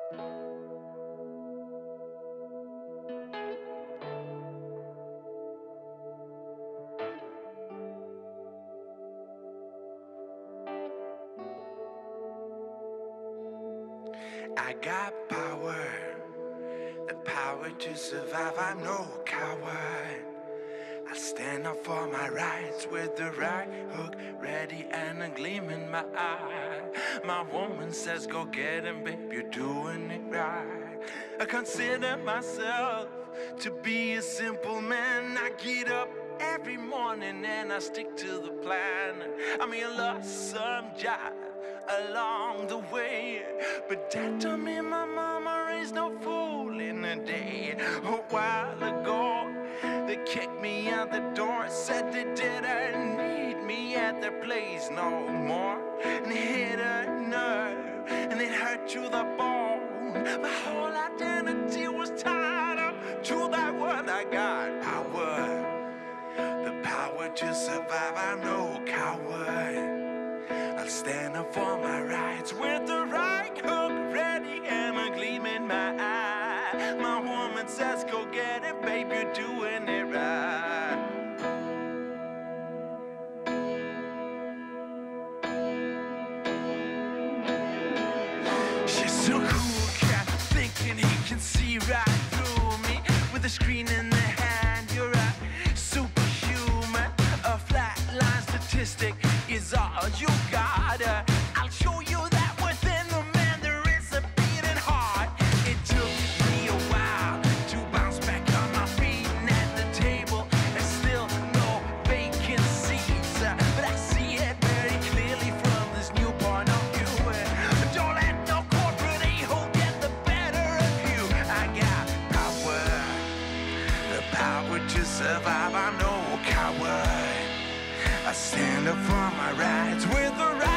I got power, the power to survive. I'm no coward. I stand up for my rights with the right hook ready and a gleam in my eye. My woman says go get him, babe, you're doing it right. I consider myself to be a simple man. I get up every morning and I stick to the plan. I mean, I lost some jive along the way, but Dad told me my mama raised no fool in a day. A while ago they kicked me out the door, said they didn't need me at their place no more, and it hit a nerve and it hurt to the bone. My whole identity was tied up to that word. I got power, the power to survive. I'm no coward. I'll stand up for my rights with the right hook ready and a gleam in my eye. My woman says go get it, babe, you're doing it right. She's so cool, cat, thinking he can see right through me. With a screen in the hand, you're a superhuman. A flatline statistic is all you got. I'll show you that within the man there is a beating heart. It took me a while to bounce back on my feet, and at the table there's still no vacancies, but I see it very clearly from this new point of view. Don't let no corporate a-hole get the better of you. I got power, the power to survive. I'm no coward. I stand up for my rights with the right